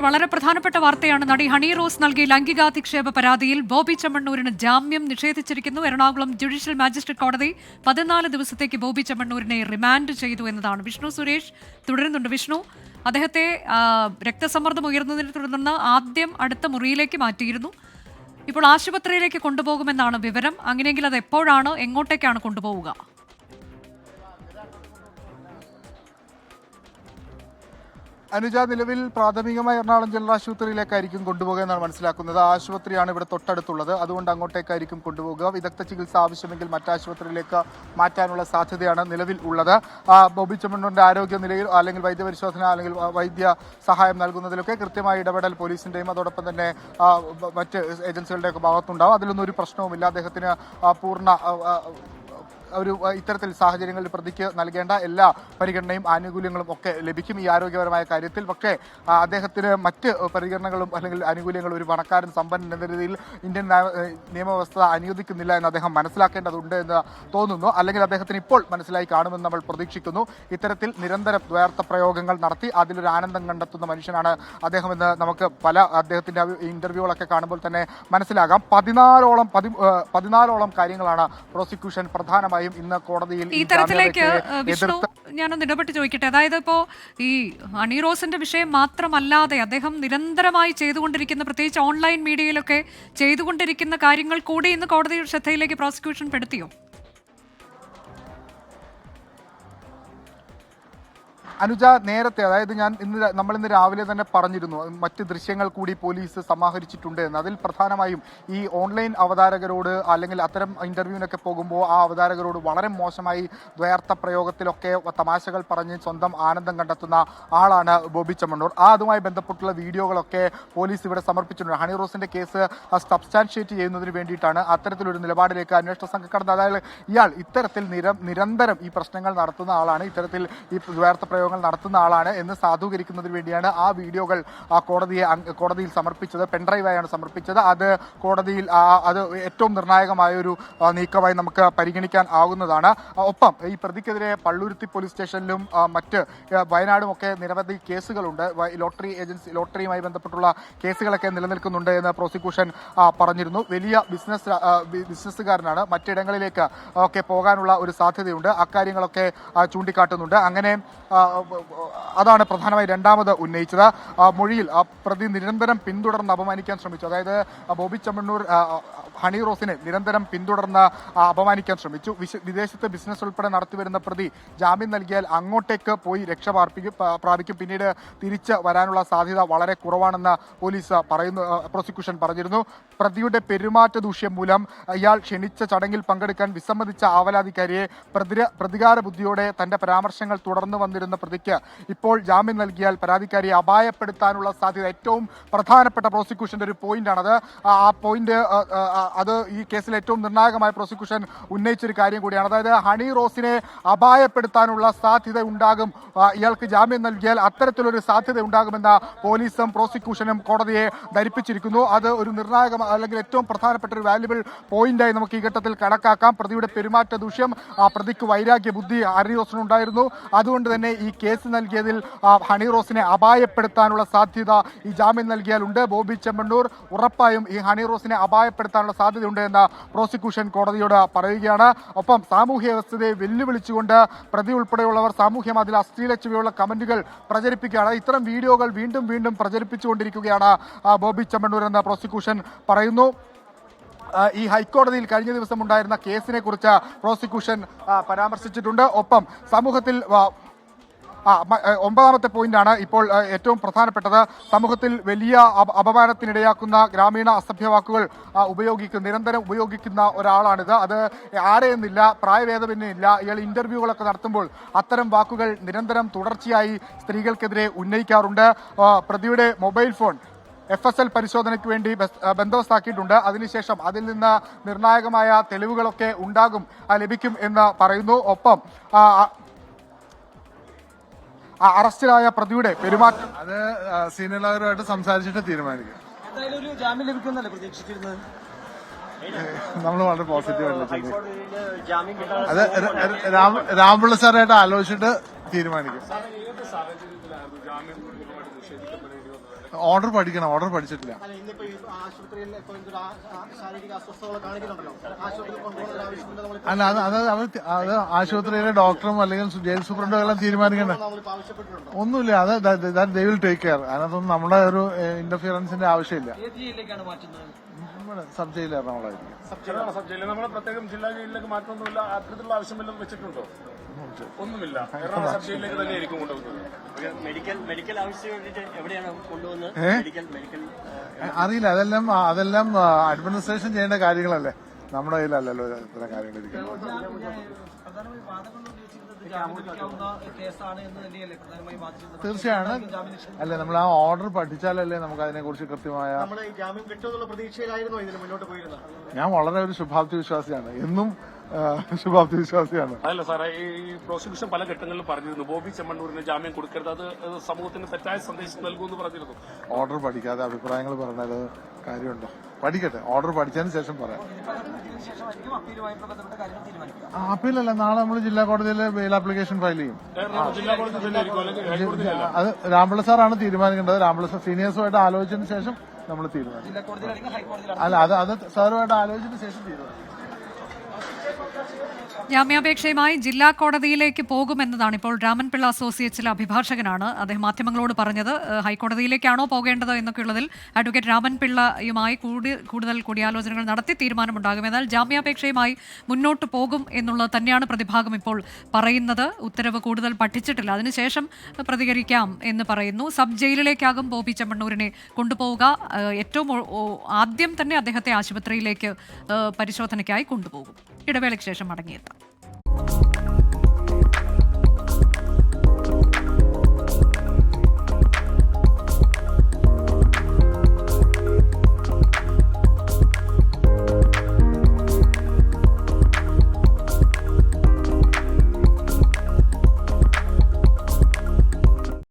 വളരെ പ്രധാനപ്പെട്ട വാർത്തയാണ്. നടി ഹണി റോസ് നൽകിയ ലൈംഗികാധിക്ഷേപ പരാതിയിൽ ബോബി ചെമ്മണ്ണൂരിന് ജാമ്യം നിഷേധിച്ചിരിക്കുന്നു. എറണാകുളം ജുഡീഷ്യൽ മജിസ്ട്രേറ്റ് കോടതി 14 ദിവസത്തേക്ക് ബോബി ചെമ്മണ്ണൂരിനെ റിമാൻഡ് ചെയ്തു എന്നതാണ്. വിഷ്ണു സുരേഷ് തുടരുന്നുണ്ട്. വിഷ്ണു, അദ്ദേഹത്തെ രക്തസമ്മർദ്ദം ഉയർന്നതിനെ തുടർന്ന് ആദ്യം അടുത്ത മുറിയിലേക്ക് മാറ്റിയിരുന്നു. ഇപ്പോൾ ആശുപത്രിയിലേക്ക് കൊണ്ടുപോകുമെന്നാണ് വിവരം. അങ്ങനെയെങ്കിൽ അത് എപ്പോഴാണ്, എങ്ങോട്ടേക്കാണ് കൊണ്ടുപോവുക? അനുജ, നിലവിൽ പ്രാഥമികമായി എറണാകുളം ജനറൽ ആശുപത്രിയിലേക്കായിരിക്കും കൊണ്ടുപോകുക എന്നാണ് മനസ്സിലാക്കുന്നത്. ആശുപത്രിയാണ് ഇവിടെ തൊട്ടടുത്തുള്ളത്, അതുകൊണ്ട് അങ്ങോട്ടേക്കായിരിക്കും കൊണ്ടുപോകുക. വിദഗ്ധ ചികിത്സ ആവശ്യമെങ്കിൽ മറ്റാശുപത്രിയിലേക്ക് മാറ്റാനുള്ള സാധ്യതയാണ് നിലവിൽ ഉള്ളത്. ബോബി ചെമ്മണ്ണൂരിന്റെ ആരോഗ്യ നിലയിൽ അല്ലെങ്കിൽ വൈദ്യപരിശോധന അല്ലെങ്കിൽ വൈദ്യ സഹായം നൽകുന്നതിലൊക്കെ കൃത്യമായ ഇടപെടൽ പോലീസിന്റെയും അതോടൊപ്പം തന്നെ മറ്റ് ഏജൻസികളുടെയൊക്കെ ഭാഗത്തുണ്ടാവും. അതിലൊന്നും ഒരു പ്രശ്നവുമില്ല. അദ്ദേഹത്തിന് പൂർണ്ണ ഒരു ഇത്തരത്തിൽ സാഹചര്യങ്ങളിൽ പ്രതിക്ക് നൽകേണ്ട എല്ലാ പരിഗണനയും ആനുകൂല്യങ്ങളും ഒക്കെ ലഭിക്കും ഈ ആരോഗ്യപരമായ കാര്യത്തിൽ. പക്ഷേ അദ്ദേഹത്തിന് മറ്റ് പരിഗണനകളും അല്ലെങ്കിൽ ആനുകൂല്യങ്ങളും ഒരു പണക്കാരൻ സമ്പന്നൻ എന്ന രീതിയിൽ ഇന്ത്യൻ നിയമവ്യവസ്ഥ അനുവദിക്കുന്നില്ല എന്ന് അദ്ദേഹം മനസ്സിലാക്കേണ്ടതുണ്ട് എന്ന് തോന്നുന്നു. അല്ലെങ്കിൽ അദ്ദേഹത്തിന് ഇപ്പോൾ മനസ്സിലായി കാണുമെന്ന് നമ്മൾ പ്രതീക്ഷിക്കുന്നു. ഇത്തരത്തിൽ നിരന്തരം ദ്വയാർത്ഥ പ്രയോഗങ്ങൾ നടത്തി അതിലൊരു ആനന്ദം കണ്ടെത്തുന്ന മനുഷ്യനാണ് അദ്ദേഹം എന്ന് നമുക്ക് അദ്ദേഹത്തിന്റെ ഇന്റർവ്യൂകളൊക്കെ കാണുമ്പോൾ തന്നെ മനസ്സിലാകാം. 14ഓളം കാര്യങ്ങളാണ് പ്രോസിക്യൂഷൻ പ്രധാനമായി ഇന്ന് കോടതിയിൽ ഈ തരത്തിലേക്ക് ഞാനൊന്ന് ഇടപെട്ട് ചോദിക്കട്ടെ. അതായത് ഇപ്പോ ഈ ഹണി റോസിന്റെ വിഷയം മാത്രമല്ലാതെ അദ്ദേഹം നിരന്തരമായി ചെയ്തുകൊണ്ടിരിക്കുന്ന, പ്രത്യേകിച്ച് ഓൺലൈൻ മീഡിയയിലൊക്കെ ചെയ്തുകൊണ്ടിരിക്കുന്ന കാര്യങ്ങൾ കൂടി ഇന്ന് കോടതി ശ്രദ്ധയിലേക്ക് പ്രോസിക്യൂഷൻ പെടുത്തിയോ? അനുജ, നേരത്തെ, അതായത് നമ്മൾ ഇന്ന് രാവിലെ തന്നെ പറഞ്ഞിരുന്നു, മറ്റ് ദൃശ്യങ്ങൾ കൂടി പോലീസ് സമാഹരിച്ചിട്ടുണ്ട് എന്ന്. അതിൽ പ്രധാനമായും ഈ ഓൺലൈൻ അവതാരകരോട് അല്ലെങ്കിൽ അത്തരം ഇന്റർവ്യൂവിനൊക്കെ പോകുമ്പോൾ ആ അവതാരകരോട് വളരെ മോശമായി ദ്വയാർത്ഥ പ്രയോഗത്തിലൊക്കെ തമാശകൾ പറഞ്ഞ് സ്വന്തം ആനന്ദം കണ്ടെത്തുന്ന ആളാണ് ബോബി ചെമ്മണ്ണൂർ. അതുമായി ബന്ധപ്പെട്ടുള്ള വീഡിയോകളൊക്കെ പോലീസ് ഇവിടെ സമർപ്പിച്ചിട്ടുണ്ട്. ഹണി റോസിന്റെ കേസ് സബ്സ്റ്റാൻഷിയേറ്റ് ചെയ്യുന്നതിന് വേണ്ടിയിട്ടാണ് അത്തരത്തിലൊരു നിലപാടിലേക്ക് അന്വേഷണ സംഘം കടന്നത്. അതായത് ഇയാൾ ഇത്തരത്തിൽ നിരന്തരം ഈ പ്രശ്നങ്ങൾ നടത്തുന്ന ആളാണ്, ഇത്തരത്തിൽ ഈ ദ്വയാർത്ഥ പ്രയോഗം നടത്തുന്ന ആളാണ് എന്ന് സാധൂകരിക്കുന്നതിന് വേണ്ടിയാണ് ആ വീഡിയോകൾ കോടതിയിൽ സമർപ്പിച്ചത്. പെൻഡ്രൈവായാണ് സമർപ്പിച്ചത്. അത് കോടതിയിൽ അത് ഏറ്റവും നിർണായകമായ ഒരു നീക്കമായി നമുക്ക് പരിഗണിക്കാൻ ആവുന്നതാണ്. ഒപ്പം ഈ പ്രതിക്കെതിരെ പള്ളുരുത്തി പോലീസ് സ്റ്റേഷനിലും മറ്റ് വയനാടും ഒക്കെ നിരവധി കേസുകളുണ്ട്. ലോട്ടറിയുമായി ബന്ധപ്പെട്ടുള്ള കേസുകളൊക്കെ നിലനിൽക്കുന്നുണ്ട് എന്ന് പ്രോസിക്യൂഷൻ പറഞ്ഞിരുന്നു. വലിയ ബിസിനസ്സുകാരനാണ്, മറ്റിടങ്ങളിലേക്ക് ഒക്കെ പോകാനുള്ള ഒരു സാധ്യതയുണ്ട്. അക്കാര്യങ്ങളൊക്കെ ചൂണ്ടിക്കാട്ടുന്നുണ്ട്. അങ്ങനെ അതാണ് പ്രധാനമായി രണ്ടാമത് ഉന്നയിച്ചത്. മൊഴിയിൽ പ്രതി നിരന്തരം പിന്തുടർന്ന് അപമാനിക്കാൻ ശ്രമിച്ചു. അതായത് ബോബി ചെമ്മണ്ണൂർ ഹണി റോസിനെ നിരന്തരം പിന്തുടർന്ന് അപമാനിക്കാൻ ശ്രമിച്ചു. വിദേശത്ത് ബിസിനസ് ഉൾപ്പെടെ നടത്തിവരുന്ന പ്രതി ജാമ്യം നൽകിയാൽ അങ്ങോട്ടേക്ക് പോയി രക്ഷ പ്രാപിക്കും, പിന്നീട് തിരിച്ച് വരാനുള്ള സാധ്യത വളരെ കുറവാണെന്ന് പോലീസ് പ്രോസിക്യൂഷൻ പറഞ്ഞിരുന്നു. പ്രതിയുടെ പെരുമാറ്റ ദൂഷ്യം മൂലം ഇയാൾ ക്ഷണിച്ച ചടങ്ങിൽ പങ്കെടുക്കാൻ വിസമ്മതിച്ച ആവലാതിക്കാരിയെ പ്രതികാര ബുദ്ധിയോടെ തന്റെ പരാമർശങ്ങൾ തുടർന്നു വന്നിരുന്ന പ്രതിക്ക് ഇപ്പോൾ ജാമ്യം നൽകിയാൽ പരാതിക്കാരിയെ അപായപ്പെടുത്താനുള്ള സാധ്യത ഏറ്റവും പ്രധാനപ്പെട്ട പ്രോസിക്യൂഷന്റെ ഒരു പോയിന്റാണത്. ആ പോയിന്റ് അത് ഈ കേസിൽ ഏറ്റവും നിർണായകമായ പ്രോസിക്യൂഷൻ ഉന്നയിച്ചൊരു കാര്യം കൂടിയാണ്. അതായത് ഹണി റോസിനെ അപായപ്പെടുത്താനുള്ള സാധ്യത ഉണ്ടാകും, ഇയാൾക്ക് ജാമ്യം നൽകിയാൽ അത്തരത്തിലൊരു സാധ്യത ഉണ്ടാകുമെന്ന പോലീസും പ്രോസിക്യൂഷനും കോടതിയെ ധരിപ്പിച്ചിരിക്കുന്നു. അത് ഒരു നിർണായക അല്ലെങ്കിൽ ഏറ്റവും പ്രധാനപ്പെട്ട ഒരു വാല്യുബിൾ പോയിന്റായി നമുക്ക് ഈ ഘട്ടത്തിൽ കണക്കാക്കാം. പ്രതിയുടെ പെരുമാറ്റ ദൂഷ്യം, പ്രതിക്ക് വൈരാഗ്യ ബുദ്ധി ഹണി റോസിനുണ്ടായിരുന്നു. അതുകൊണ്ട് തന്നെ ഈ കേസ് നൽകിയതിൽ ഹണി റോസിനെ അപായപ്പെടുത്താനുള്ള സാധ്യത ഈ ജാമ്യം നൽകിയാലുണ്ട്. ബോബി ചെമ്മണ്ണൂർ ഉറപ്പായും ഈ ഹണി റോസിനെ അപായപ്പെടുത്താനുള്ള സാധ്യതയുണ്ട് എന്ന് പ്രോസിക്യൂഷൻ കോടതിയോട് പറയുകയാണ്. ഒപ്പം സാമൂഹ്യ വ്യവസ്ഥയെ വെല്ലുവിളിച്ചുകൊണ്ട് പ്രതി ഉൾപ്പെടെയുള്ളവർ സാമൂഹ്യ മാധ്യമത്തിൽ അശ്ലീല ചുവയുള്ള കമന്റുകൾ പ്രചരിപ്പിക്കുകയാണ്. ഇത്തരം വീഡിയോകൾ വീണ്ടും വീണ്ടും പ്രചരിപ്പിച്ചുകൊണ്ടിരിക്കുകയാണ് ബോബി ചെമ്മണ്ണൂർ എന്ന് പ്രോസിക്യൂഷൻ പറയുന്നു. ഈ ഹൈക്കോടതിയിൽ കഴിഞ്ഞ ദിവസം ഉണ്ടായിരുന്ന കേസിനെ കുറിച്ച് പ്രോസിക്യൂഷൻ പരാമർശിച്ചിട്ടുണ്ട്. ഒപ്പം സമൂഹത്തിൽ 9ാമത്തെ പോയിന്റാണ് ഇപ്പോൾ ഏറ്റവും പ്രധാനപ്പെട്ടത്. സമൂഹത്തിൽ വലിയ അപമാനത്തിനിടയാക്കുന്ന ഗ്രാമീണ അസഭ്യവാക്കുകൾ നിരന്തരം ഉപയോഗിക്കുന്ന ഒരാളാണിത്. അത് ആരെയെന്നില്ല, പ്രായഭേദമന്യമില്ല. ഇയാൾ ഇന്റർവ്യൂകളൊക്കെ നടത്തുമ്പോൾ അത്തരം വാക്കുകൾ നിരന്തരം തുടർച്ചയായി സ്ത്രീകൾക്കെതിരെ ഉന്നയിക്കാറുണ്ട്. പ്രതിയുടെ മൊബൈൽ ഫോൺ FSL പരിശോധനയ്ക്ക് വേണ്ടി ബന്ദോബസ്താക്കിയിട്ടുണ്ട്. അതിനുശേഷം അതിൽ നിന്ന് നിർണായകമായ തെളിവുകളൊക്കെ ലഭിക്കും എന്ന് പറയുന്നു. ഒപ്പം അറസ്റ്റിലായ പ്രതിയുടെ പെരുമാറ്റം അത് സീനിയറുമായിട്ട് സംസാരിച്ചിട്ട് തീരുമാനിക്കും. നമ്മൾ വളരെ പോസിറ്റീവായിട്ട് അത് രാംപിള്ള സാറായിട്ട് ആലോചിച്ചിട്ട് തീരുമാനിക്കും. ഓർഡർ പഠിക്കണം, ഓർഡർ പഠിച്ചിട്ടില്ല. അല്ല അത് ആശുപത്രിയിലെ ഡോക്ടറും അല്ലെങ്കിൽ ജയിൽ സൂപ്രണ്ടും എല്ലാം തീരുമാനിക്കണ്ടേ. ഒന്നുമില്ല, അത് ദേ വിൽ ടേക്ക് കെയർ. അതിനകത്തൊന്നും നമ്മുടെ ഒരു ഇന്റർഫിയറൻസിന്റെ ആവശ്യമില്ല. സബ് ജയിൽ എറണാകുളമായിരിക്കും. നമ്മളെ പ്രത്യേകം ജില്ലാ ജയിലിലേക്ക് മാറ്റമൊന്നുമില്ല. അത്തരത്തിലുള്ള ആവശ്യമെല്ലാം വെച്ചിട്ടുണ്ടോ? ഒന്നുമില്ല. എറണാകുളം സബ് ജയിലിലേക്ക് തന്നെ ആയിരിക്കും കൊണ്ടുപോകുന്നത്. മെഡിക്കൽ ആവശ്യം വേണ്ടിയിട്ട് എവിടെയാണ് കൊണ്ടുപോകുന്നത്? മെഡിക്കൽ അറിയില്ല, അതെല്ലാം അഡ്മിനിസ്ട്രേഷൻ ചെയ്യേണ്ട കാര്യങ്ങളല്ലേ, നമ്മുടെ കയ്യിലല്ലല്ലോ ഇത്തരം കാര്യങ്ങൾ ഇരിക്കുന്നത്. തീർച്ചയാണ്. അല്ലെ, നമ്മൾ ആ ഓർഡർ പഠിച്ചാലല്ലേ നമുക്ക് അതിനെ കുറിച്ച് കൃത്യമായ. ഞാൻ വളരെ ഒരു ശുഭാപ്തി വിശ്വാസിയാണ്, എന്നും ശുഭാപ്തി വിശ്വാസിയാണ്. അതല്ല സാറേ, ഈ പ്രോസിക്യൂഷൻ പല ഘട്ടങ്ങളിലും പറഞ്ഞിരുന്നു ബോബി ചെമ്മണ്ണൂരിന് ജാമ്യം കൊടുക്കരുത്, അത് സമൂഹത്തിന് തെറ്റായ സന്ദേശം നൽകുമെന്ന് പറഞ്ഞിരുന്നു. ഓർഡർ പഠിക്കാതെ അഭിപ്രായങ്ങൾ പറഞ്ഞാൽ കാര്യമുണ്ടോ? പഠിക്കട്ടെ, ഓർഡർ പഠിച്ചതിന് ശേഷം പറയാം. അപ്പീലല്ല, നാളെ നമ്മൾ ജില്ലാ കോടതിയിൽ ബെയിൽ ആപ്ലിക്കേഷൻ ഫയൽ ചെയ്യും. ജില്ലാ കോടതി തന്നെ ആയിരിക്കും, അല്ലെങ്കിൽ ഹൈക്കോടതി അല്ല. അത് രാംപിള്ള സാറാണ് തീരുമാനിക്കേണ്ടത്. രാംപിള്ള സാർ സീനിയേഴ്സുമായിട്ട് ആലോചിച്ചതിന് ശേഷം നമ്മൾ തീരുമാനിക്കും. അല്ല, അത് സാറുമായിട്ട് ആലോചിച്ചതിന് ശേഷം തീരുമാനിക്കും. ജാമ്യാപേക്ഷയുമായി ജില്ലാ കോടതിയിലേക്ക് പോകുമെന്നതാണ് ഇപ്പോൾ രാമൻപിള്ള അസോസിയേറ്റ്സിലെ അഭിഭാഷകനാണ് അദ്ദേഹം മാധ്യമങ്ങളോട് പറഞ്ഞത്. ഹൈക്കോടതിയിലേക്കാണോ പോകേണ്ടത് എന്നൊക്കെയുള്ളതിൽ അഡ്വക്കേറ്റ് രാമൻപിള്ളയുമായി കൂടുതൽ കൂടിയാലോചനകൾ നടത്തി തീരുമാനമുണ്ടാകും. എന്നാൽ ജാമ്യാപേക്ഷയുമായി മുന്നോട്ട് പോകും എന്നുള്ളത് തന്നെയാണ് പ്രതിഭാഗം ഇപ്പോൾ പറയുന്നത്. ഉത്തരവ് കൂടുതൽ പഠിച്ചിട്ടില്ല, അതിനുശേഷം പ്രതികരിക്കാം എന്ന് പറയുന്നു. സബ് ജയിലിലേക്കാകും ബോബി ചെമ്മണ്ണൂരിനെ കൊണ്ടുപോവുക. ഏറ്റവും ആദ്യം തന്നെ അദ്ദേഹത്തെ ആശുപത്രിയിലേക്ക് പരിശോധനയ്ക്കായി കൊണ്ടുപോകും. ഇടവേളയ്ക്ക് ശേഷം മടങ്ങിയെത്താം.